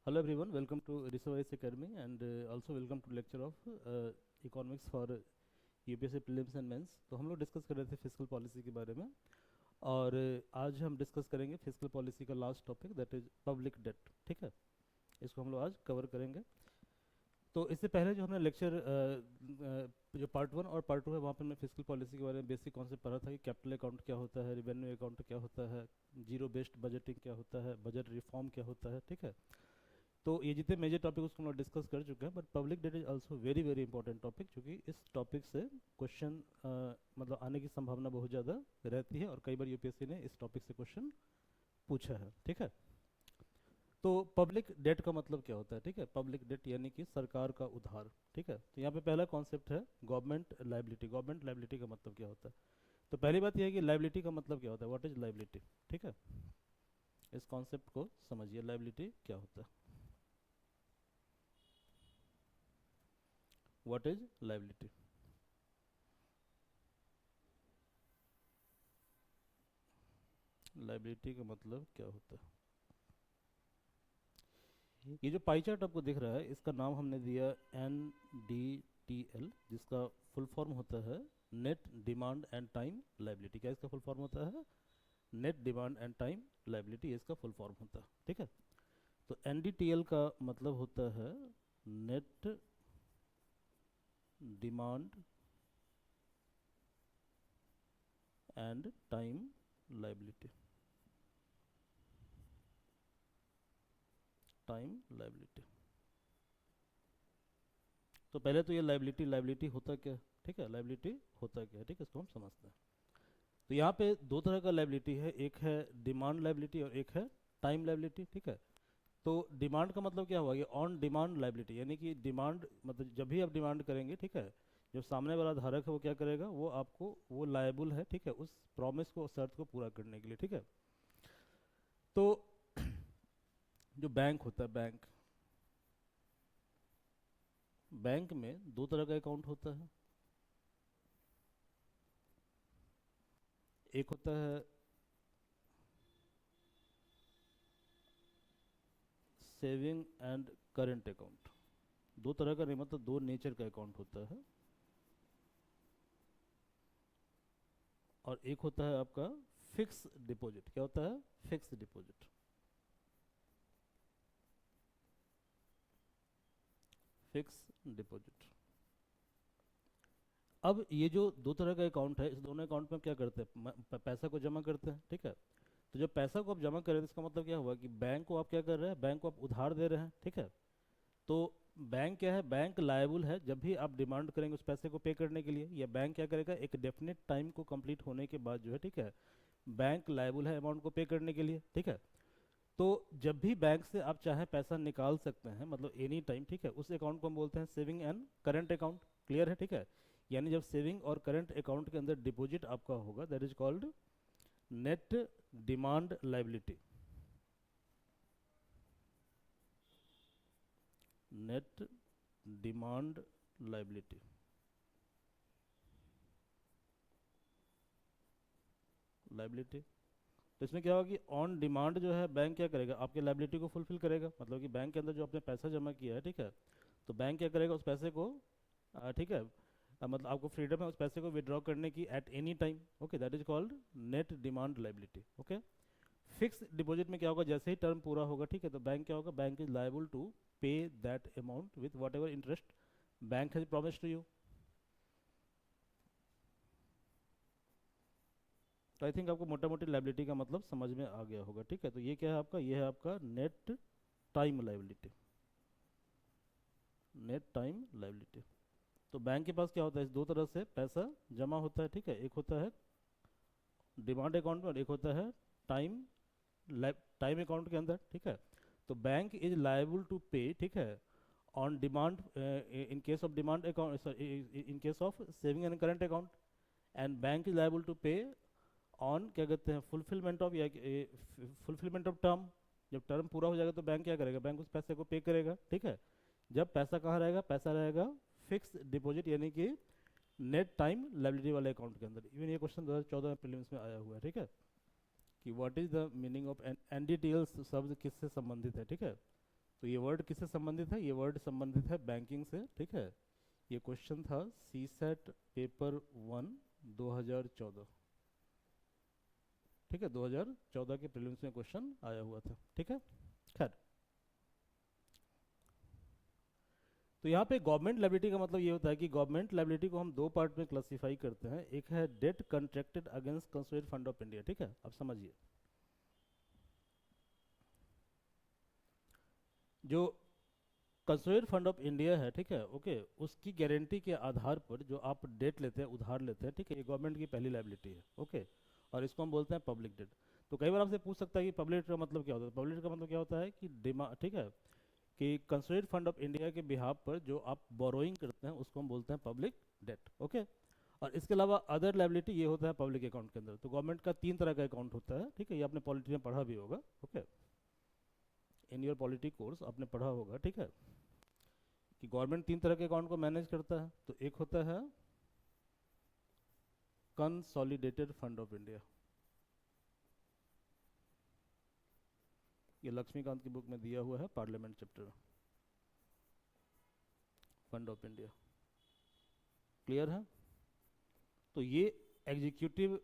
Hello everyone, welcome to Research Academy and also welcome to lecture of economics for UPSC prelims and mains. तो हम लोग discuss कर रहे थे physical policy के बारे में और आज हम डिस्कस करेंगे फिजिकल पॉलिसी का last topic that is public debt. ठीक है, इसको हम लोग आज कवर करेंगे। तो इससे पहले जो हमने लेक्चर जो पार्ट 1 और पार्ट 2 है वहाँ पर मैं फिजिकल पॉलिसी के बारे में बेसिक कॉन्सेप्ट पढ़ा था कि कैपिटल अकाउंट क्या होता है, रिवेन्यू अकाउंट क्या होता है, जीरो बेस्ड बजटिंग क्या होता है, बजट रिफॉर्म क्या होता है। ठीक है, तो ये जितने मेजर टॉपिक उसको हम लोग डिस्कस कर चुके हैं, but public debt is also very very important topic, क्योंकि इस टॉपिक से क्वेश्चन मतलब आने की संभावना बहुत ज़्यादा रहती है और कई बार यूपीएससी ने इस टॉपिक से क्वेश्चन पूछा है। ठीक है, तो पब्लिक डेट का मतलब क्या होता है? ठीक है, पब्लिक डेट यानी कि सरकार का उधार। ठीक है, तो यहाँ पे पहला कॉन्सेप्ट है गवर्नमेंट लाइबिलिटी। गवर्नमेंट लाइबिलिटी का मतलब क्या होता है? तो पहली बात यह है कि लाइबिलिटी का मतलब क्या होता है, व्हाट इज लाइबिलिटी। ठीक है, इस कॉन्सेप्ट को समझिए, लाइबिलिटी क्या होता है, व्हाट इज लाइबिलिटी। लाइबिलिटी का मतलब क्या होता है? ये जो पाई चार्ट आपको दिख रहा है इसका नाम हमने दिया NDTL, जिसका फुल फॉर्म होता है net demand and time liability. क्या इसका फुल फॉर्म होता है? Net demand and time liability, इसका फुल फॉर्म होता है। ठीक है, तो NDTL का मतलब होता है net demand and time liability. Time liability. तो पहले तो ये लाइबिलिटी, लाइबिलिटी होता क्या है? ठीक है, लाइबिलिटी होता क्या है? ठीक है, इसको हम समझते हैं। तो यहाँ पे दो तरह का लाइबिलिटी है, एक है डिमांड लाइबिलिटी और एक है टाइम लाइबिलिटी। ठीक है, तो डिमांड का मतलब क्या हुआ? ये ऑन डिमांड लाइबिलिटी, यानी कि डिमांड मतलब जब भी आप डिमांड करेंगे, ठीक है, जो सामने वाला धारक है वो क्या करेगा, वो आपको वो लायबल है, ठीक है, उस प्रॉमिस को, शर्त को पूरा करने के लिए। ठीक है, तो जो बैंक होता है, बैंक, बैंक में दो तरह का अकाउंट होता है। एक होता है सेविंग एंड करेंट अकाउंट। दो तरह का नहीं, मतलब दो नेचर का अकाउंट होता है। और एक होता है आपका फिक्स डिपॉजिट। क्या होता है? Fix deposit. Fix deposit. अब ये जो दो तरह का अकाउंट है, इस दोनों अकाउंट में क्या करते हैं? पैसा को जमा करते हैं। ठीक है, तो जब पैसा को आप जमा कर रहे हैं तो इसका मतलब क्या हुआ कि बैंक को आप क्या कर रहे हैं? बैंक को आप उधार दे रहे हैं। ठीक है, तो बैंक क्या है? बैंक लायबल है जब भी आप डिमांड करेंगे उस पैसे को पे करने के लिए। या बैंक क्या करेगा? एक डेफिनेट टाइम को कंप्लीट होने के बाद जो है, ठीक है, बैंक लायबल है अमाउंट को पे करने के लिए। ठीक है, तो जब भी बैंक से आप चाहे पैसा निकाल सकते हैं, मतलब एनी टाइम। ठीक है, उस अकाउंट को हम बोलते हैं saving and current account. Clear है? ठीक है, यानी जब सेविंग और करंट अकाउंट के अंदर डिपॉजिट आपका होगा, that is called net demand liability. Net demand liability. Liability, तो इसमें क्या होगा कि ऑन डिमांड जो है बैंक क्या करेगा? आपके लाइबिलिटी को फुलफिल करेगा। मतलब कि बैंक के अंदर जो आपने पैसा जमा किया है, ठीक है, तो बैंक क्या करेगा? उस पैसे को ठीक है, मतलब आपको फ्रीडम है उस पैसे को विड्रॉ करने की at any time. Okay, that is called net demand liability. Okay, fix deposit में क्या होगा? जैसे ही टर्म पूरा होगा, ठीक है, तो बैंक क्या होगा? Bank is liable to pay that amount with whatever interest bank has promise to you. तो आई थिंक आपको मोटा मोटी लाइबिलिटी का मतलब समझ में आ गया होगा। ठीक है, तो ये क्या है आपका? ये है आपका net time liability. Net time liability. तो बैंक के पास क्या होता है? इस दो तरह से पैसा जमा होता है। ठीक है, एक होता है डिमांड अकाउंट में और एक होता है टाइम टाइम अकाउंट के अंदर। ठीक है, तो bank is liable to pay, ठीक है, on demand in case of demand account, in case of saving and current account, and bank is liable to pay on क्या कहते हैं? फुलफिलमेंट ऑफ, या फुलफिलमेंट ऑफ टर्म। जब term पूरा हो जाएगा तो बैंक क्या करेगा? बैंक उस पैसे को पे करेगा। ठीक है, जब पैसा कहाँ रहेगा? पैसा रहेगा फिक्स डिपॉजिट, यानी कि नेट टाइम लाइबिलिटी वाले अकाउंट के अंदर। इवन ये क्वेश्चन 2014 में प्रीलिम्स में आया हुआ है। ठीक है, कि what is the meaning of NDTL शब्द किससे संबंधित है? ठीक है, तो ये वर्ड किससे संबंधित है? ये वर्ड संबंधित है बैंकिंग से, ठीक है। ये क्वेश्चन था सीसेट पेपर 1 2014, ठीक है, 2014 के प्रीलिम्स में क्वेश्चन आया हुआ था, ठीक है। खैर, तो यहाँ पे गवर्नमेंट लायबिलिटी का मतलब ये होता है कि गवर्नमेंट लायबिलिटी को हम दो पार्ट में क्लासिफाई करते हैं। एक है debt contracted against consolidated fund of India, ठीक है। अब समझिए, जो कंसोलिडेटेड फंड ऑफ इंडिया है, ठीक है, ओके, उसकी गारंटी के आधार पर जो आप डेट लेते हैं, उधार लेते हैं, ठीक है, ये गवर्नमेंट की पहली लायबिलिटी है, ओके। और इसको हम बोलते हैं पब्लिक डेट। तो कई बार आपसे पूछ सकता है कि पब्लिक डेट का मतलब क्या होता है? पब्लिक डेट का मतलब क्या होता है कि डिमांड, ठीक है, कि कंसोलिडेटेड फंड ऑफ इंडिया के बिहाफ पर जो आप बोरोइंग करते हैं उसको हम बोलते हैं पब्लिक डेट, ओके। और इसके अलावा अदर लायबिलिटी ये होता है पब्लिक अकाउंट के अंदर। तो गवर्नमेंट का तीन तरह का अकाउंट होता है, ठीक है, ये आपने पॉलिटी में पढ़ा भी होगा, okay, in your polity course आपने पढ़ा होगा, ठीक है, कि गवर्नमेंट तीन तरह के अकाउंट को मैनेज करता है। तो एक होता है कंसोलिडेटेड फंड ऑफ इंडिया, ये लक्ष्मीकांत की बुक में दिया हुआ है पार्लियामेंट चैप्टर में, फंड ऑफ इंडिया, क्लियर है। तो ये एग्जीक्यूटिव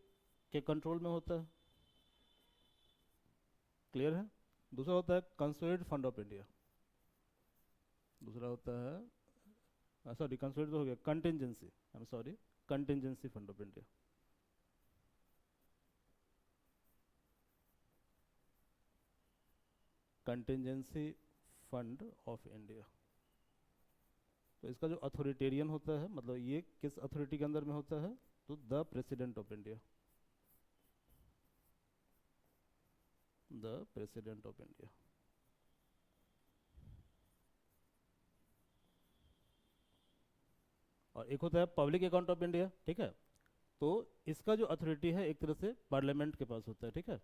के कंट्रोल में होता है, क्लियर है। दूसरा होता है कंसोलिडेटेड फंड ऑफ इंडिया, दूसरा होता है सॉरी कंसोलिडेटेड तो हो गया, contingency, I am sorry, contingency fund of India. Contingency fund of India, तो इसका जो अथॉरिटेरियन होता है, मतलब ये किस अथॉरिटी के अंदर में होता है? तो the president of India, the president of India. और एक होता है पब्लिक अकाउंट ऑफ इंडिया, ठीक है। तो इसका जो अथॉरिटी है एक तरह से पार्लियामेंट के पास होता है, ठीक है,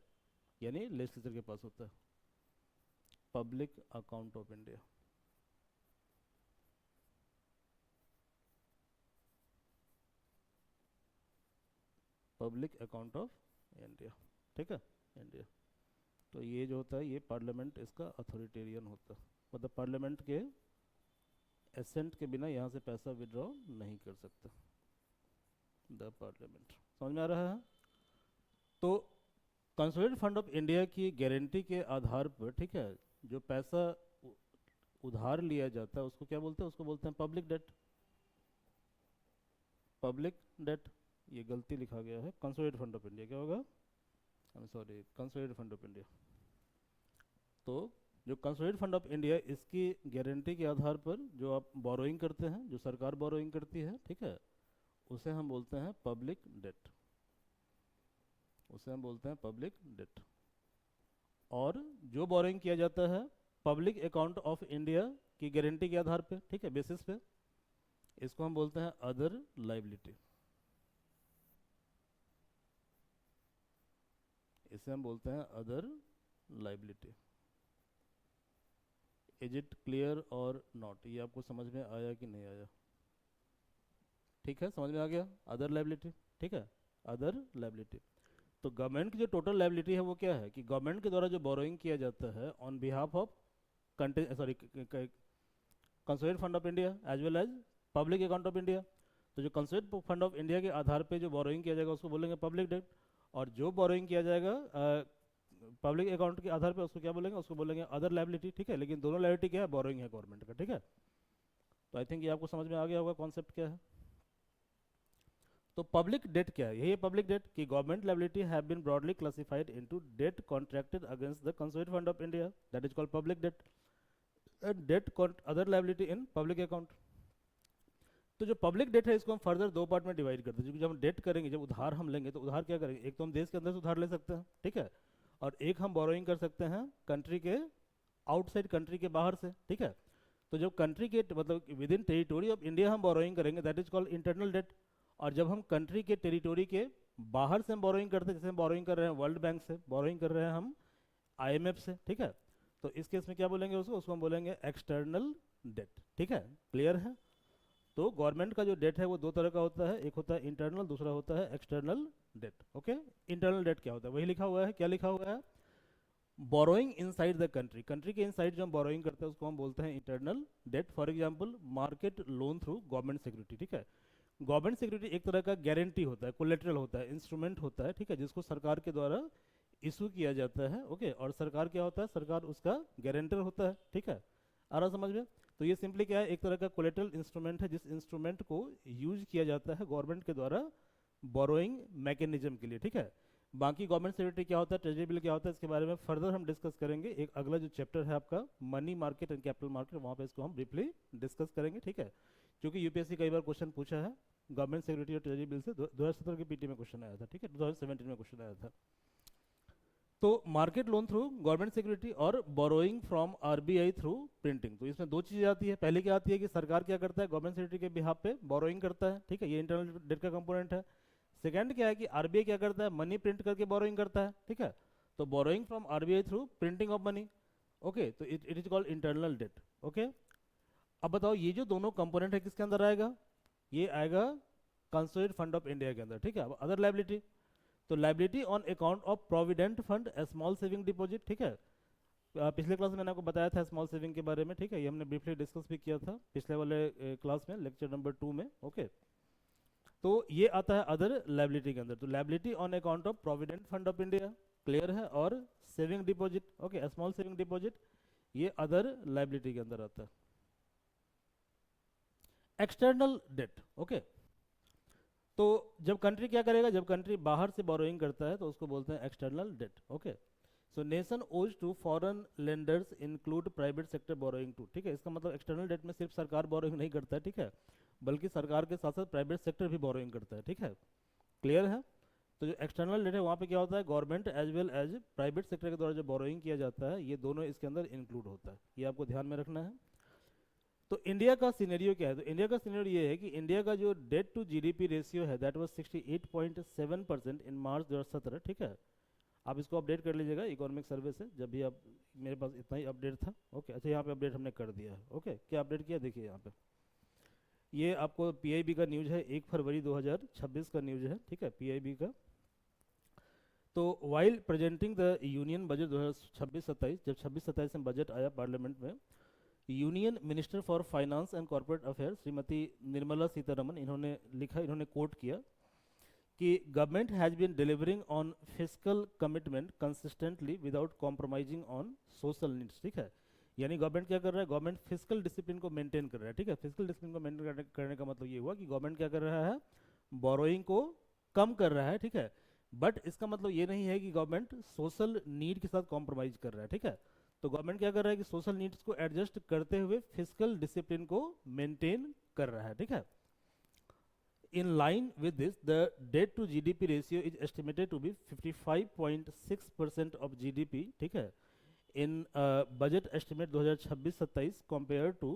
यानी लेजिस्लेचर के पास होता है, public account of India. Public account of India, ठीक है, इंडिया। तो ये जो होता है ये पार्लियामेंट इसका अथॉरिटेरियन होता है, मतलब पार्लियामेंट के एसेंट के बिना यहाँ से पैसा विड्रॉ नहीं कर सकता, द पार्लियामेंट। समझ में आ रहा है? तो कंसोलिडेटेड फंड ऑफ इंडिया की गारंटी के आधार पर, ठीक है, जो पैसा उधार लिया जाता है उसको क्या बोलते हैं? उसको बोलते हैं पब्लिक डेट, पब्लिक डेट। ये गलती लिखा गया है, कंसोलिडेटेड फंड ऑफ इंडिया क्या होगा? I am sorry, consolidated fund of India. तो जो कंसोलिडेटेड फंड ऑफ इंडिया, इसकी गारंटी के आधार पर जो आप बोरोइंग करते हैं, जो सरकार बोरोइंग करती है, ठीक है, उसे हम बोलते हैं पब्लिक डेट, उसे हम बोलते हैं पब्लिक डेट। और जो बोरोइंग किया जाता है पब्लिक अकाउंट ऑफ इंडिया की गारंटी के आधार पे, ठीक है, बेसिस पे, इसको हम बोलते हैं अदर लाइबिलिटी, इसे हम बोलते हैं other liability. Is it clear और नॉट? ये आपको समझ में आया कि नहीं आया? ठीक है, समझ में आ गया, अदर लाइबिलिटी, ठीक है, अदर लाइबिलिटी। तो गवर्नमेंट की जो टोटल लाइबिलिटी है वो क्या है? कि गवर्नमेंट के द्वारा जो बोरोइंग किया जाता है on behalf of sorry consolidated fund of India as well as public account of India. तो जो कंसोलिडेटेड फंड ऑफ इंडिया के आधार पे जो बोरोइंग किया जाएगा उसको बोलेंगे पब्लिक डेट, और जो बोरोइंग किया जाएगा पब्लिक अकाउंट के आधार पे उसको क्या बोलेंगे? उसको बोलेंगे अदर लाइबिलिटी, ठीक है। लेकिन दोनों लाइबिलिटी क्या है? बोरोइंग है गवर्नमेंट का, ठीक है। तो आई थिंक ये आपको समझ में आ गया होगा कॉन्सेप्ट क्या है। तो पब्लिक डेट क्या है? यही है पब्लिक डेट, कि government liability have been broadly classified into debt contracted against the consolidated fund of India, that is called public debt, and debt other liability in public account. तो जो public debt है इसको हम further दो part में divide करते हैं, क्योंकि जब हम डेट करेंगे, जब उधार हम लेंगे, तो उधार क्या करेंगे? एक तो हम देश के अंदर से उधार ले सकते हैं, ठीक है, और एक हम बोरोइंग कर सकते हैं कंट्री के आउटसाइड, कंट्री के बाहर से, ठीक है। तो जब कंट्री के मतलब within territory of India हम बोरोइंग करेंगे, that is called internal debt. और जब हम कंट्री के टेरिटोरी के बाहर से हम बोरोइंग करते हैं, जैसे हम बोरोइंग कर रहे हैं वर्ल्ड बैंक से, बोरोइंग कर रहे हैं हम आईएमएफ से, ठीक है, तो इस केस में क्या बोलेंगे? उसको हम बोलेंगे एक्सटर्नल डेट, ठीक है, क्लियर है। तो गवर्नमेंट का जो डेट है वो दो तरह का होता है, एक होता है इंटरनल, दूसरा होता है external debt, okay. Internal debt क्या होता है? वही लिखा हुआ है, क्या लिखा हुआ है? Borrowing inside the country, country के इनसाइड जो हम बोरोइंग करते हैं उसको हम बोलते हैं internal debt. For example market loan through government security, ठीक है। गवर्नमेंट सिक्योरिटी एक तरह का गारंटी होता है, कोलेटरल होता है, इंस्ट्रूमेंट होता है, ठीक है, जिसको सरकार के द्वारा इशू किया जाता है। ओके, और सरकार क्या होता है, सरकार उसका गारंटर होता है, ठीक है। आ रहा समझ में? तो ये सिंपली क्या है, एक तरह का कोलेटरल इंस्ट्रूमेंट है जिस इंस्ट्रूमेंट को यूज किया जाता है गवर्नमेंट के द्वारा बोरोइंग मैकेनिज्म के लिए, ठीक है। बाकी गवर्नमेंट सिक्योरिटी क्या होता है, ट्रेजरी बिल क्या होता है, इसके बारे में फर्दर हम डिस्कस करेंगे। एक अगला जो चैप्टर है आपका money market and capital market, वहाँ पे इसको हम ब्रीफली डिस्कस करेंगे, ठीक है। क्योंकि यूपीएससी कई बार क्वेश्चन पूछा है गवर्नमेंट सिक्योरिटी और ट्रेजरी बिल से, 2017 के पीटी में क्वेश्चन आया था, ठीक है, 2017 में क्वेश्चन आया था। तो market loan through government security और borrowing from RBI through printing, तो इसमें दो चीज़ें आती है। पहले क्या आती है कि सरकार क्या करता है, गवर्नमेंट सिक्योरिटी के बिहाफ पे बोरोइंग करता है, ठीक है, ये इंटरनल डेट का कंपोनेंट है। सेकंड क्या है कि आरबीआई क्या करता है, मनी प्रिंट करके बोरोइंग करता है, ठीक है। तो borrowing from RBI through printing of money, okay, तो it is called internal debt. Okay, अब बताओ ये जो दोनों कंपोनेंट है किसके अंदर आएगा, ये आएगा कंसोलिडेटेड फंड ऑफ इंडिया के अंदर, ठीक है। अब अदर लाइबिलिटी, तो liability on account of provident fund small saving deposit, ठीक है। पिछले क्लास में मैंने आपको बताया था स्मॉल सेविंग के बारे में, ठीक है, ये हमने ब्रीफली डिस्कस भी किया था पिछले वाले क्लास में, लेक्चर नंबर 2 में। ओके, तो ये आता है अदर लाइबिलिटी के अंदर। तो liability on account of provident fund of India clear है, और saving deposit, okay, small saving deposit, ये अदर लाइबिलिटी के अंदर आता है। एक्सटर्नल डेट, ओके, तो जब कंट्री क्या करेगा, जब कंट्री बाहर से बोरोइंग करता है तो उसको बोलते हैं external debt. Okay, so nation owes to foreign lenders include private sector borrowing too, ठीक है। इसका मतलब एक्सटर्नल डेट में सिर्फ सरकार बोरोइंग नहीं करता है, ठीक है, बल्कि सरकार के साथ साथ प्राइवेट सेक्टर भी बोरोइंग करता है, ठीक है, क्लियर है। तो जो एक्सटर्नल डेट है वहाँ पे क्या होता है, government as well as private sector के द्वारा जो बोरोइंग किया जाता है ये दोनों इसके अंदर इंक्लूड होता है, ये आपको ध्यान में रखना है। तो इंडिया का सिनेरियो क्या है, तो इंडिया का सिनेरियो ये है कि इंडिया का जो डेट टू जीडीपी रेशियो है दैट वाज 68.7% इन मार्च 2017, ठीक है। आप इसको अपडेट कर लीजिएगा इकोनॉमिक सर्वे से, जब भी आप, मेरे पास इतना ही अपडेट था। ओके, अच्छा यहाँ पे अपडेट हमने कर दिया है। ओके, क्या अपडेट किया देखिए यहाँ पे, ये आपको पीआईबी का न्यूज़ है, 1 फरवरी 2026 का न्यूज़ है, ठीक है, पीआईबी का। तो while presenting the union budget 2026-27, जब 26-27 में बजट आया पार्लियामेंट में, union minister for finance and corporate affairs Shrimati Nirmala Sitharaman, इन्होंने लिखा, इन्होंने कोट किया कि government has been delivering on fiscal commitment consistently without compromising on social needs, ठीक है। यानी गवर्नमेंट क्या कर रहा है, गवर्नमेंट फिस्कल डिसिप्लिन को मेंटेन कर रहा है, ठीक है। फिस्कल डिसिप्लिन को मेंटेन करने का मतलब ये हुआ कि गवर्नमेंट क्या कर रहा है, बोरोइंग को कम कर रहा है, ठीक है। बट इसका मतलब ये नहीं है कि गवर्नमेंट सोशल नीड के साथ कॉम्प्रोमाइज कर रहा है, ठीक है। तो गवर्नमेंट क्या कर रहा है कि सोशल नीड्स को एडजस्ट करते हुए फिजिकल डिसिप्लिन को मेंटेन कर रहा है, ठीक है। In line with this the debt to GDP ratio is estimated to be 55.6% of GDP, ठीक है, in budget estimate 2026-27 compare to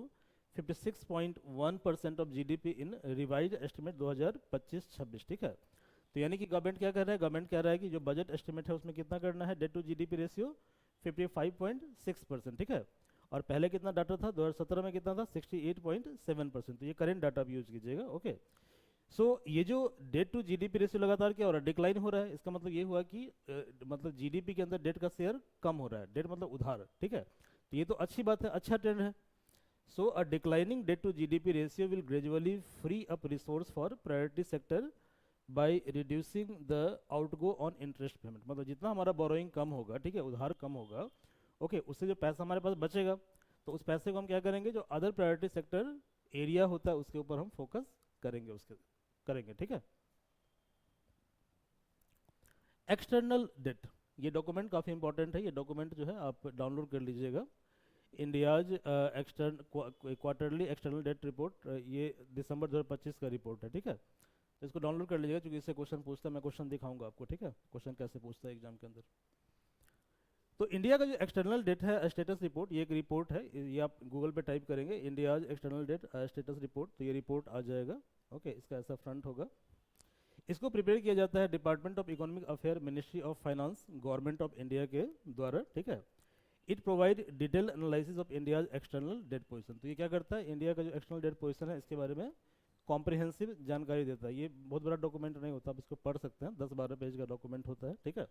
56.1% of GDP in revise estimate 2025-26, ठीक है। तो यानी कि गवर्नमेंट क्या कर रहा है, गवर्नमेंट कह रहा है कि जो बजट एस्टिमेट है उसमें कितना करना है, डेट टू जीडीपी रेशियो 55.6%, ठीक है। और पहले कितना डाटा था, 2017 में कितना था, 68.7%। तो ये करेंट डाटा आप यूज कीजिएगा। ओके, सो ये जो डेट टू जीडीपी रेशियो लगातार क्या हो रहा है, डिक्लाइन हो रहा है। इसका मतलब ये हुआ कि मतलब जीडीपी के अंदर डेट का शेयर कम हो रहा है, डेट मतलब उधार, ठीक है। तो ये तो अच्छी बात है, अच्छा ट्रेंड है। So a declining debt to GDP ratio will gradually free up resource for priority sector by reducing the outgo on interest payment, मतलब जितना हमारा बोरोइंग कम होगा, ठीक है, उधार कम होगा, ओके, उससे जो पैसा हमारे पास बचेगा तो उस पैसे को हम क्या करेंगे, जो अदर प्रायोरिटी सेक्टर एरिया होता है उसके ऊपर हम फोकस करेंगे, उसके करेंगे, ठीक है। एक्सटर्नल डेट, ये डॉक्यूमेंट काफ़ी इंपॉर्टेंट है, ये डॉक्यूमेंट जो है आप डाउनलोड कर लीजिएगा। India's quarterly external debt report, ये दिसंबर 2025 का रिपोर्ट है, ठीक है। तो इसको डाउनलोड कर लीजिएगा क्योंकि इससे क्वेश्चन पूछता है, मैं क्वेश्चन दिखाऊंगा आपको, ठीक है, क्वेश्चन कैसे पूछता है एग्जाम के अंदर। तो इंडिया का जो एक्सटर्नल डेट है स्टेटस रिपोर्ट, ये एक रिपोर्ट है, ये आप गूगल पे टाइप करेंगे India's external debt status report, तो ये रिपोर्ट आ जाएगा। ओके, इसका ऐसा फ्रंट होगा। इसको प्रिपेयर किया जाता है department of economic affair, ministry of finance, government of India के द्वारा, ठीक है। It provide detail analysis of India's external debt position, तो ये क्या करता है, इंडिया का जो एक्सटर्नल डेट पोजीशन है इसके बारे में कॉम्प्रिहेंसिव जानकारी देता है। ये बहुत बड़ा डॉक्यूमेंट नहीं होता, आप इसको पढ़ सकते हैं, 10-12 पेज का डॉक्यूमेंट होता है, ठीक है।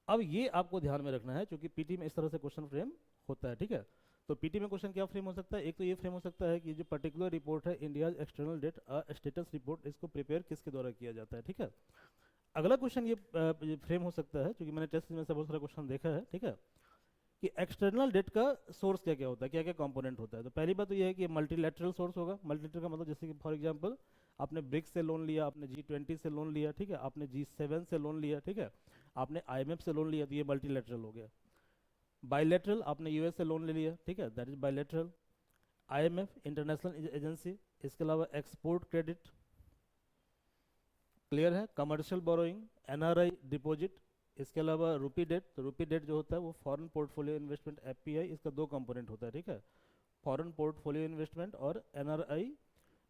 अब ये आपको ध्यान में रखना है, क्योंकि पीटी में इस तरह से क्वेश्चन फ्रेम होता है, ठीक है। तो पीटी में क्वेश्चन क्या फ्रेम हो सकता है, एक तो ये फ्रेम हो सकता है कि जो पर्टिकुलर रिपोर्ट है India external debt status report, इसको प्रिपेयर किसके द्वारा किया जाता है, ठीक है। अगला क्वेश्चन ये फ्रेम हो सकता है, क्योंकि मैंने टेस्ट में से बहुत सारा क्वेश्चन देखा है, ठीक है, कि एक्सटर्नल डेट का सोर्स क्या क्या होता है, क्या क्या कंपोनेंट होता है। तो पहली बात तो ये है कि मल्टीलैटरल सोर्स होगा। मल्टीलैटरल का मतलब जैसे कि फॉर एग्जांपल आपने ब्रिक्स से लोन लिया, आपने G20 से लोन लिया, ठीक है, आपने G7 से लोन लिया, ठीक है, आपने IMF से लोन लिया, तो ये मल्टीलैटरल हो गया। बायलैटरल, आपने यूएस से लोन ले लिया, ठीक है, that is bilateral. IMF international agency, इसके अलावा एक्सपोर्ट क्रेडिट, क्लियर है, कमर्शियल बोरोइंग, NRI डिपॉजिट, इसके अलावा रुपी डेट। तो रुपी डेट जो होता है वो फॉरेन पोर्टफोलियो इन्वेस्टमेंट FPI, इसका दो कंपोनेंट होता है, ठीक है, फॉरेन पोर्टफोलियो इन्वेस्टमेंट और NRI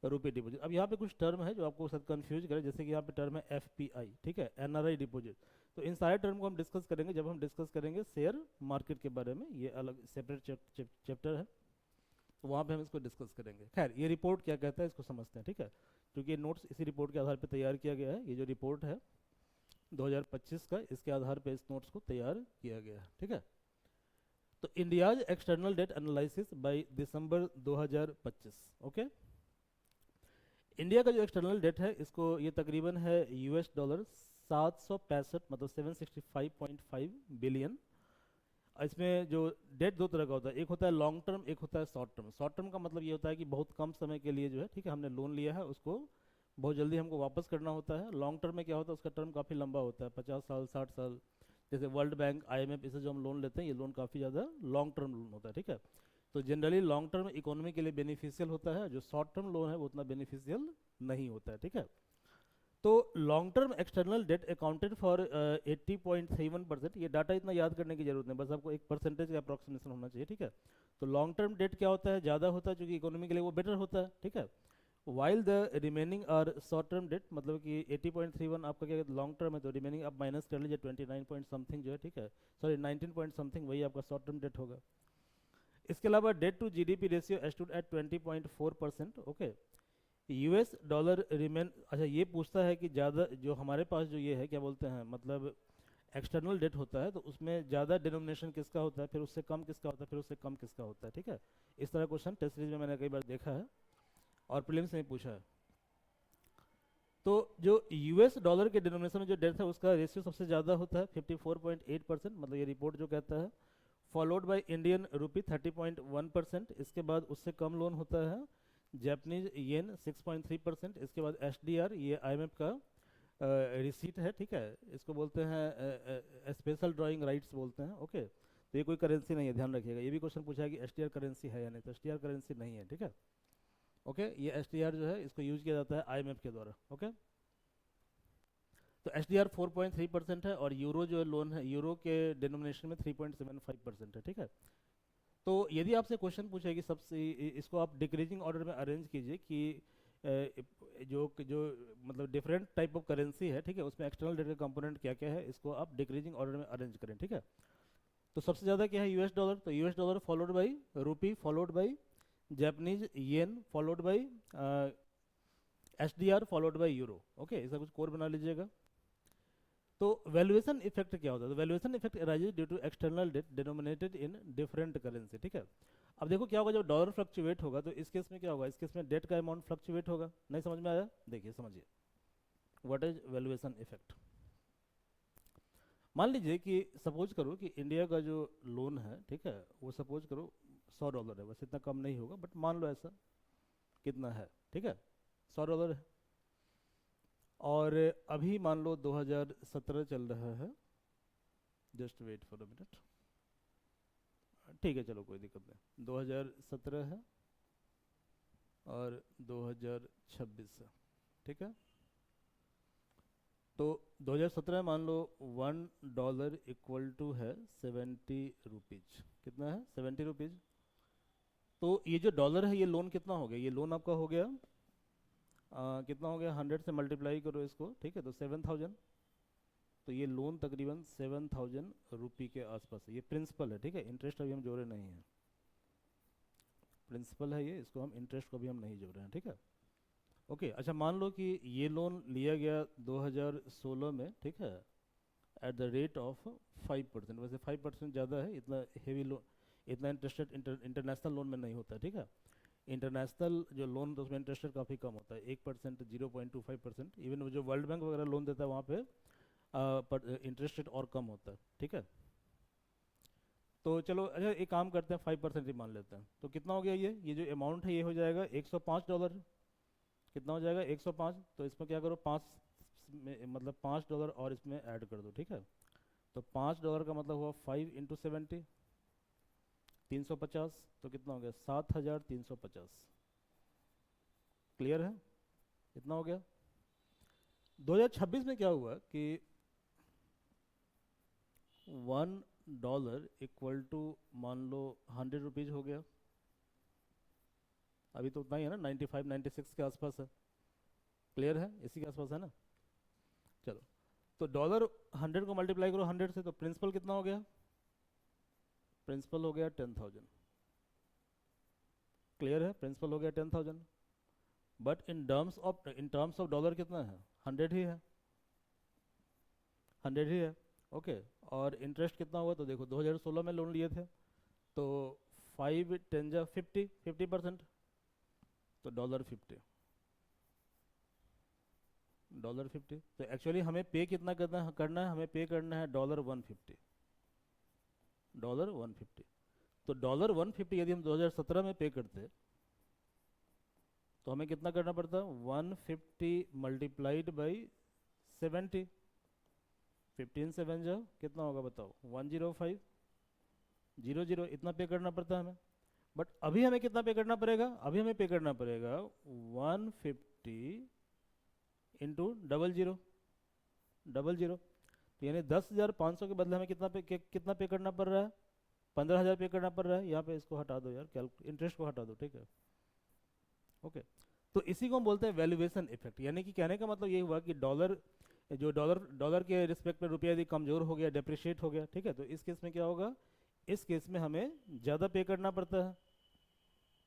रुपी डिपॉजिट। अब यहाँ पे कुछ टर्म है जो आपको शायद कंफ्यूज करे, जैसे कि यहाँ पे टर्म है FPI, ठीक है, NRI डिपॉजिट। तो इन सारे टर्म को हम डिस्कस करेंगे जब हम डिस्कस करेंगे शेयर मार्केट के बारे में, ये अलग सेपरेट चैप्टर है, तो वहाँ पे हम इसको डिस्कस करेंगे। खैर, ये रिपोर्ट क्या कहता है इसको समझते हैं, ठीक है, क्योंकि ये नोट्स इसी रिपोर्ट के आधार पर तैयार किया गया है। ये जो रिपोर्ट है 2025 का, इसके आधार पर इस नोट्स को तैयार किया गया है, ठीक है। तो India's external debt analysis by December 2025, okay. India का जो एक्सटर्नल डेट है, इसको ये तकरीबन है $765, मतलब 765.5 बिलियन। इसमें जो डेट दो तरह का होता है, एक होता है लॉन्ग टर्म, एक होता है शॉर्ट टर्म। शॉर्ट टर्म का मतलब ये होता है कि बहुत कम समय के लिए जो है, ठीक है, हमने लोन लिया है, उसको बहुत जल्दी हमको वापस करना होता है। लॉन्ग टर्म में क्या होता है, उसका टर्म काफ़ी लंबा होता है, 50 साल 60 साल। जैसे वर्ल्ड बैंक, IMF, इसे जो हम लोन लेते हैं, ये लोन काफ़ी ज़्यादा लॉन्ग टर्म लोन होता है, ठीक है। तो जनरली लॉन्ग टर्म इकोनॉमी के लिए बेनिफिशियल होता है, जो शॉर्ट टर्म लोन है वो उतना बेनिफिशियल नहीं होता है, ठीक है। तो long term external debt accounted for 80.31%। ये डाटा इतना याद करने की जरूरत नहीं, बस आपको एक परसेंटेज का अप्रॉक्सीमेशन होना चाहिए, ठीक है। तो लॉन्ग टर्म डेट क्या होता है, ज़्यादा होता है, क्योंकि इकोनॉमी के लिए वो बेटर होता है, ठीक है। While the remaining are short term debt, मतलब कि 80.31 आपका क्या लॉन्ग टर्म है, तो रिमेनिंग आप माइनस कर लीजिए 29 पॉइंट समथिंग जो है, ठीक है, सॉरी 19 पॉइंट समथिंग, वही आपका शॉर्ट टर्म डेट होगा। इसके अलावा debt to GDP ratio stood at 20.4%, okay. US dollar remain, अच्छा ये पूछता है कि ज़्यादा जो हमारे पास जो ये है क्या बोलते हैं, मतलब एक्सटर्नल डेट होता है, तो उसमें ज़्यादा डिनोमिनेशन किसका होता है, फिर उससे कम किसका होता है, फिर उससे कम किसका होता है, ठीक है। इस तरह क्वेश्चन टेस्ट सीरीज में मैंने कई बार देखा है और प्रीलिम्स में पूछा है। तो जो US डॉलर के डिनोमिनेशन में जो डेट है उसका रेशियो सबसे ज़्यादा होता है 54.8%, मतलब ये रिपोर्ट जो कहता है। फॉलोड बाय इंडियन रुपी 30.1%, इसके बाद उससे कम लोन होता है जापानीज येन 6.3%, इसके बाद SDR, ये IMF का रिसीट है, ठीक है, इसको बोलते हैं स्पेशल ड्राइंग राइट्स बोलते हैं, ओके। तो ये कोई करेंसी नहीं है, ध्यान रखिएगा। ये भी क्वेश्चन पूछा है कि SDR करेंसी है या नहीं, तो SDR करेंसी नहीं है, ठीक है, ओके। ये SDR जो है इसको यूज किया जाता है IMF के द्वारा, ओके। तो SDR 4.3% है, और यूरो जो लोन है यूरो के डिनोमिनेशन में 3.75% है, ठीक है। तो यदि आपसे क्वेश्चन पूछे कि सबसे इसको आप डिक्रीजिंग ऑर्डर में अरेंज कीजिए कि जो मतलब डिफरेंट टाइप ऑफ करेंसी है, ठीक है, उसमें एक्सटर्नल डेट का कंपोनेंट क्या क्या है, इसको आप डिक्रीजिंग ऑर्डर में अरेंज करें, ठीक है। तो सबसे ज़्यादा क्या है US डॉलर, तो US डॉलर फॉलोड बाई रूपी, followed by Japanese yen, followed by SDR, followed by euro, okay. इसका कुछ कोड बना लीजिएगा। तो वैल्यूएशन इफेक्ट क्या होता है, तो valuation effect arises due to external debt denominated in different currency, ठीक है। अब देखो क्या होगा, जब डॉलर फ्लक्चुएट होगा तो इस केस में क्या होगा, इस केस में डेट का अमाउंट फ्लक्चुएट होगा। नहीं समझ में आया, देखिए समझिए व्हाट इज वैल्यूएशन इफेक्ट। मान लीजिए कि सपोज करो कि इंडिया का जो लोन है, ठीक है, वो सपोज करो $100 है, बस इतना कम नहीं होगा, बट मान लो ऐसा कितना है, ठीक है, $100 है। और अभी मान लो 2017 चल रहा है, just wait for a minute, ठीक है, चलो कोई दिक्कत नहीं, 2017 है और 2026 है, ठीक है। तो 2017 मान लो $1 इक्वल टू है 70 रुपीज, कितना है 70 रुपीज। तो ये जो डॉलर है ये लोन कितना हो गया, ये लोन आपका हो गया कितना हो गया, 100 से मल्टीप्लाई करो इसको, ठीक है, तो 7000। तो ये लोन तकरीबन 7000 रुपी के आसपास है। ये प्रिंसिपल है, ठीक है, इंटरेस्ट अभी हम जोड़े नहीं हैं, प्रिंसिपल है ये, इसको हम इंटरेस्ट को भी हम नहीं जोड़ रहे हैं, ठीक है, ओके। अच्छा मान लो कि ये लोन लिया गया 2016 में, ठीक है, एट द रेट ऑफ 5%। वैसे 5% ज़्यादा है, इतना हेवी लोन, इतना इंटरेस्ट रेट इंटरनेशनल लोन में नहीं होता है, ठीक है। इंटरनेशनल जो लोन तो उसमें इंटरेस्ट रेट काफ़ी कम होता है, 1%, 0.25%। इवन वो जो वर्ल्ड बैंक वगैरह लोन देता है वहाँ पे पर इंटरेस्ट रेट और कम होता है, ठीक है। तो चलो अच्छा एक काम करते हैं, 5% ही मान लेते हैं। तो कितना हो गया, ये जो अमाउंट है ये हो जाएगा $105। कितना हो जाएगा, 105। तो इसमें क्या करो, 5 में मतलब $5 और इसमें ऐड कर दो, ठीक है। तो $5 का मतलब हुआ 5 × 70, 350। तो कितना हो गया, 7,350। क्लियर है, इतना हो गया। 2026 में क्या हुआ कि $1 इक्वल टू मान लो 100 रुपीज़ हो गया। अभी तो उतना ही है ना, 95 96 के आसपास है। क्लियर है, इसी के आसपास है ना। चलो, तो $100 को मल्टीप्लाई करो 100 से, तो प्रिंसिपल कितना हो गया, प्रिंसिपल हो गया 10,000। क्लियर है, प्रिंसिपल हो गया 10,000। But in terms of dollar कितना है, 100 ही है, 100 ही है। ओके। और इंटरेस्ट कितना हुआ, तो देखो 2016 में लोन लिए थे, तो 5 10 जा 50, 50%। तो $50, $50। तो एक्चुअली हमें पे कितना करना है, हमें पे करना है $150, $150। तो $150 यदि हम 2017 में पे करते तो हमें कितना करना पड़ता, 150 मल्टीप्लाइड बाई 70, 15 7 जाओ कितना होगा बताओ, 105, 00, इतना पे करना पड़ता है हमें। बट अभी हमें कितना पे करना पड़ेगा, अभी हमें पे करना पड़ेगा 150 इंटू 00, 00। तो यानी 10,500 के बदले हमें कितना पे करना पड़ रहा है, 15,000 पे करना पड़ रहा है। यहाँ पे इसको हटा दो यार, इंटरेस्ट को हटा दो, ठीक है। ओके। तो इसी को हम बोलते हैं वैल्यूएशन इफेक्ट। यानी कि कहने का मतलब ये हुआ कि डॉलर के रिस्पेक्ट में रुपया यदि कमज़ोर हो गया, डेप्रिशिएट हो गया, ठीक है, तो इस केस में क्या होगा, इस केस में हमें ज़्यादा पे करना पड़ता है,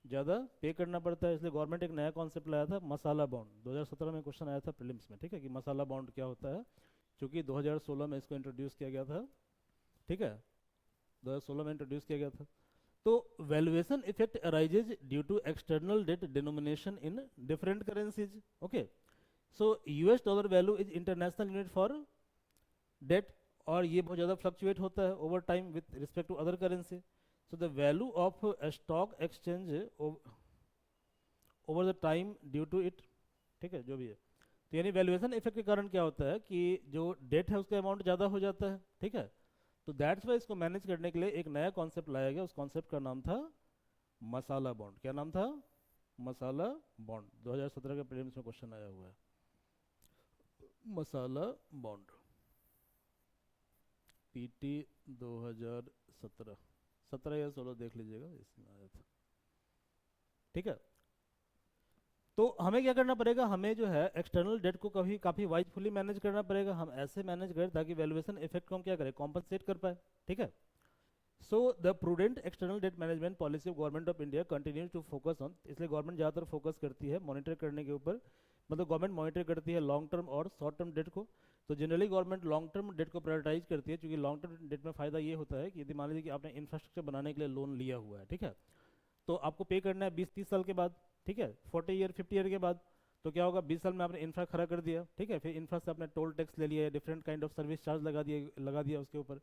ज़्यादा पे करना पड़ता है। इसलिए गवर्नमेंट एक नया कॉन्सेप्ट लाया था, मसाला बॉन्ड। 2017 में क्वेश्चन आया था प्रीलिम्स में, ठीक है, कि मसाला बॉन्ड क्या होता है, क्योंकि 2016 में इसको इंट्रोड्यूस किया गया था, ठीक है, 2016 में इंट्रोड्यूस किया गया था। तो valuation effect arises due to external debt denomination in different currencies. Okay. So US dollar value is international unit for debt, और ये बहुत ज़्यादा फ्लक्चुएट होता है over time with respect to other currency. So the value of stock exchange over the time due to it, ठीक है, जो भी है। तो यानी वैल्यूएशन इफेक्ट के कारण क्या होता है कि जो डेट है उसका अमाउंट ज़्यादा हो जाता है, ठीक है। तो दैट्स वाई इसको मैनेज करने के लिए एक नया कॉन्सेप्ट लाया गया। उस कॉन्सेप्ट का नाम था मसाला बॉन्ड। क्या नाम था, मसाला बॉन्ड। 2017 के प्रीलिम्स में क्वेश्चन आया हुआ है, मसाला बॉन्ड, पीटी 2017, 17 या 16 देख लीजिएगा, इसमें आया था, ठीक है। तो हमें क्या करना पड़ेगा, हमें जो है एक्सटर्नल डेट को कभी काफ़ी वाइजफुली मैनेज करना पड़ेगा। हम ऐसे मैनेज करें ताकि वैल्यूएशन इफेक्ट को हम क्या करें, कॉम्पनसेट कर पाए, ठीक है। So the prudent external debt management policy of government of India continues to focus on, इसलिए गवर्नमेंट ज़्यादातर फोकस करती है मॉनिटर करने के ऊपर, मतलब गवर्नमेंट मॉनिटर करती है लॉन्ग टर्म और शॉर्ट टर्म डेट को। तो generally government long term debt को प्रायोरिटाइज करती है, क्योंकि लॉन्ग टर्म डेट में फ़ायदा ये होता है कि यदि मान लीजिए कि आपने इंफ्रास्ट्रक्चर बनाने के लिए लोन लिया हुआ है, ठीक है, तो आपको पे करना है 20-30 साल के बाद, ठीक है, 40 ईयर 50 ईयर के बाद। तो क्या होगा, 20 साल में आपने इंफ्रा खड़ा कर दिया, ठीक है, फिर इंफ्रा से आपने टोल टैक्स ले लिया, different kind of service charge लगा दिया उसके ऊपर।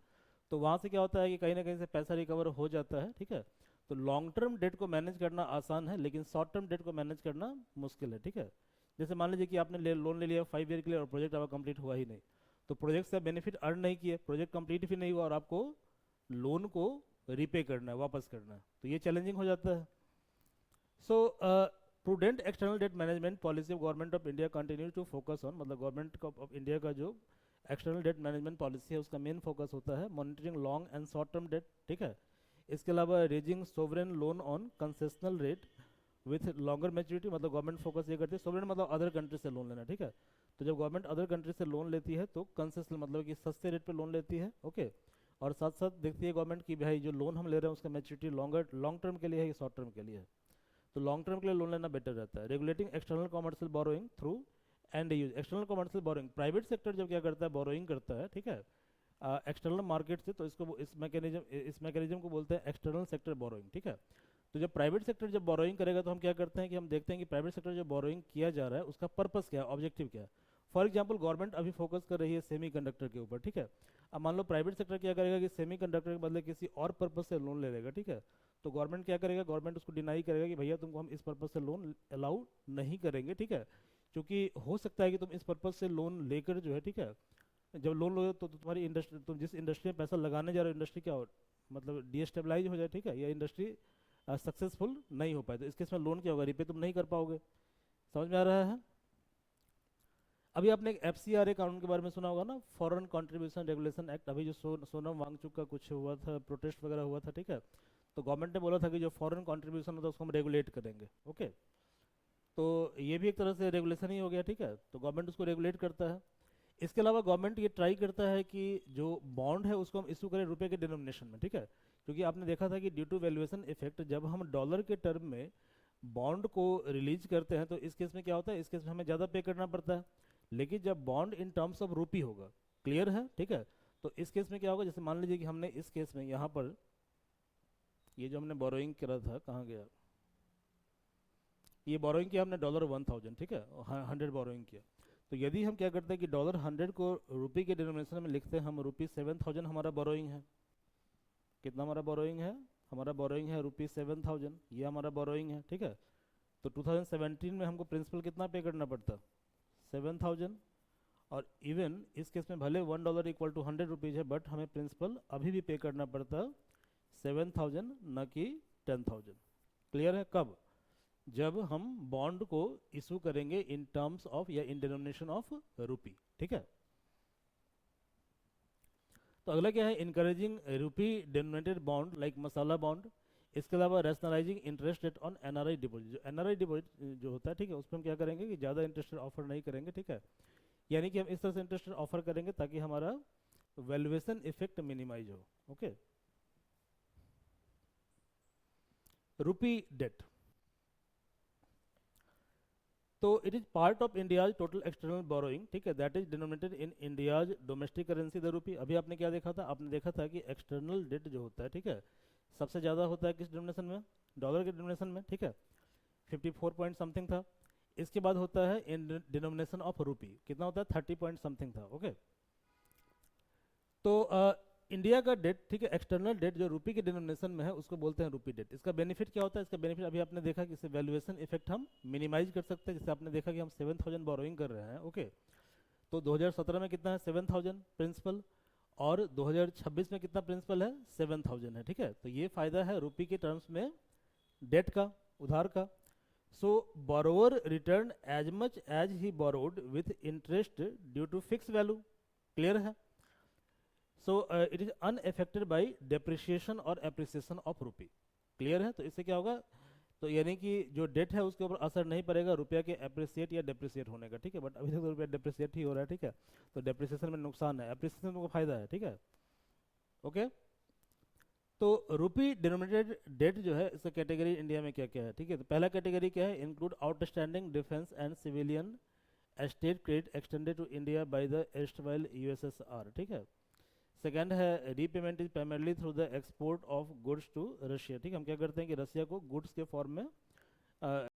तो वहाँ से क्या होता है कि कहीं ना कहीं से पैसा रिकवर हो जाता है, ठीक है। तो लॉन्ग टर्म डेट को मैनेज करना आसान है, लेकिन शॉर्ट टर्म डेट को मैनेज करना मुश्किल है, ठीक है। जैसे मान लीजिए कि आपने लोन ले लिया 5 ईयर के लिए और प्रोजेक्ट आपका कंप्लीट हुआ ही नहीं, तो प्रोजेक्ट से बेनिफिट अर्न नहीं किए, प्रोजेक्ट कंप्लीट भी नहीं हुआ, और आपको लोन को रीपे करना है, वापस करना है, तो ये चैलेंजिंग हो जाता है। So prudent external debt management policy of government of India continue to focus on, मतलब गवर्नमेंट ऑफ इंडिया का जो एक्सटर्नल डेट मैनेजमेंट पॉलिसी है उसका मेन फोकस होता है monitoring long and short term date, ठीक है। इसके अलावा raising sovereign loan on concessional rate with longer maturity, मतलब गवर्नमेंट फोकस ये करती है, सोवरेन मतलब अदर कंट्री से लोन लेना, ठीक है। तो जब गवर्नमेंट अदर कंट्री से लोन लेती है तो कंसेशनल मतलब कि सस्ते रेट पे लोन लेती है, ओके। और साथ साथ देखती है गवर्नमेंट की भाई जो लोन हम ले रहे हैं उसका मैच्योरिटी लॉन्ग टर्म के लिए है या शॉर्ट टर्म के लिए है। तो लॉन्ग टर्म के लिए लोन लेना बेटर रहता है। Regulating external commercial borrowing through and use, external commercial borrowing, private sector जब क्या करता है, बोरोइंग करता है, ठीक है, एक्सटर्नल मार्केट से, तो इस मैकेनिज्म को बोलते हैं एक्सटर्नल सेक्टर बोरोइंग, ठीक है। तो जब प्राइवेट सेक्टर जब बोरोइंग करेगा तो हम क्या करते हैं कि हम देखते हैं कि प्राइवेट सेक्टर जो बोरोइंग किया जा रहा है उसका पर्पस क्या है, ऑब्जेक्टिव क्या है। फॉर एग्जांपल गवर्नमेंट अभी फोकस कर रही है सेमीकंडक्टर के ऊपर, ठीक है। अब मान लो प्राइवेट सेक्टर क्या करेगा कि सेमीकंडक्टर के बदले किसी और पर्पस से लोन ले लेगा, ठीक है। तो गवर्नमेंट क्या करेगा, गवर्नमेंट उसको डिनाई करेगा कि भैया तुमको हम इस पर्पस से लोन अलाउ नहीं करेंगे, ठीक है। क्योंकि हो सकता है कि तुम इस पर्पस से लोन लेकर जो है, ठीक है, जब लोन लो तो तुम्हारी इंडस्ट्री, तुम जिस इंडस्ट्री में पैसा लगाने जा रहे हो इंडस्ट्री क्या हो, मतलब डीस्टेबलाइज हो जाए, ठीक है, या इंडस्ट्री सक्सेसफुल नहीं हो पाए, तो इस केस में लोन क्या होगा, रिपे तुम नहीं कर पाओगे। समझ में आ रहा है। अभी आपने एक FCRA कानून के बारे में सुना होगा ना, फॉरेन कंट्रीब्यूशन रेगुलेशन एक्ट। अभी जो सोनम वांगचुक का कुछ हुआ था, प्रोटेस्ट वगैरह हुआ था, ठीक है। तो गवर्नमेंट ने बोला था कि जो फॉरेन कंट्रीब्यूशन होता है उसको हम रेगुलेट करेंगे, ओके। तो ये भी एक तरह से रेगुलेशन ही हो गया, ठीक है। तो गवर्नमेंट उसको रेगुलेट करता है। इसके अलावा गवर्नमेंट ये ट्राई करता है कि जो बॉन्ड है उसको हम इशू करें रुपए के डिनोमिनेशन में, ठीक है। क्योंकि आपने देखा था कि ड्यू टू वैल्यूएशन इफेक्ट जब हम डॉलर के टर्म में बॉन्ड को रिलीज करते हैं तो इस केस में क्या होता है, इस केस में हमें ज़्यादा पे करना पड़ता है। लेकिन जब बॉन्ड इन टर्म्स ऑफ रूपी होगा, क्लियर है, ठीक है। तो इस केस में क्या होगा, जैसे मान लीजिए कि हमने इस केस में यहाँ पर ये जो हमने बोरोइंग करा था, कहाँ गया, ये बोरोइंग किया हमने $1,000, ठीक है, 100 बोरोइंग किया। तो यदि हम क्या करते हैं कि $100 को रुपये के डिनोमिनेशन में लिखते हैं, हम ₹7,000 हमारा बोरोइंग है। कितना हमारा बोरोइंग है, हमारा बोरोइंग है ₹7,000, ये हमारा बोरोइंग है, ठीक है। तो 2017 में हमको प्रिंसिपल कितना पे करना पड़ता, 7,000। और इवन इस केस में भले $1 इक्वल टू 100 रुपीज़ है, बट हमें प्रिंसिपल अभी भी पे करना पड़ता 7,000 न कि 10,000। क्लियर है। कब, जब हम बॉन्ड को इशू करेंगे इन टर्म्स ऑफ या इन डिनोमिनेशन ऑफ रुपी, ठीक है। तो अगला क्या है, इनकरेजिंग रुपी डिनोमिनेटेड बॉन्ड लाइक मसाला बॉन्ड। इसके अलावा rationalising interest rate on NRI deposit. जो NRI डिपॉजिट जो होता है, ठीक है, उस पर हम क्या करेंगे कि ज़्यादा इंटरेस्ट रेट ऑफर नहीं करेंगे, ठीक है। यानी कि हम इस तरह से इंटरेस्ट रेट ऑफर करेंगे ताकि हमारा वैल्यूएशन इफेक्ट मिनिमाइज हो, ओके। रुपी डेट, तो it is part of India's total external borrowing, ठीक है, that is denominated in India's domestic currency the rupee. अभी आपने क्या देखा था, आपने देखा था कि एक्सटर्नल डेट जो होता है, ठीक है, सबसे ज़्यादा होता है किस डिनोमिनेशन में, डॉलर के डिनोमिनेशन में, ठीक है, 54 पॉइंट समथिंग था। इसके बाद होता है इन डिनोमिनेशन ऑफ रुपी, कितना होता है 30 पॉइंट समथिंग था, ओके। तो इंडिया का डेट, ठीक है, एक्सटर्नल डेट जो रुपी के डिनोमिनेशन में है उसको बोलते हैं रुपी डेट। इसका बेनिफिट क्या होता है, इसका बेनिफिट अभी आपने देखा कि इससे वैल्यूएशन इफेक्ट हम मिनिमाइज कर सकते हैं। जैसे आपने देखा कि हम 7,000 बोरोइंग कर रहे हैं, ओके। तो 2017 में कितना है 7,000 प्रिंसिपल, और 2026 में कितना प्रिंसिपल है 7,000 है, ठीक है। तो ये फायदा है रुपी के टर्म्स में डेट का, उधार का। So borrower return as much as he borrowed with interest due to fix value, clear है। So it is unaffected by depreciation और एप्रिसिएशन ऑफ रुपी, क्लियर है। तो इससे क्या होगा, तो यानी कि जो डेट है उसके ऊपर असर नहीं पड़ेगा रुपया के एप्रिसिएट या डेप्रिसिएट होने का, ठीक है। बट अभी तक तो रुपया डेप्रिसिएट ही हो रहा है, ठीक है। तो डेप्रिसिएशन में नुकसान है, एप्रिसिएशन को फायदा है, ठीक है, ओके। तो रुपी डिनोमिनेटेड डेट जो है इसका कैटेगरी इंडिया में क्या क्या है, ठीक है। तो पहला कैटेगरी क्या है, include outstanding defence and civilian state credit extended to India by the erstwhile USSR, ठीक है। सेकंड है repayment is primarily through the export of goods to Russia, ठीक है। हम क्या करते हैं कि रशिया को गुड्स के फॉर्म में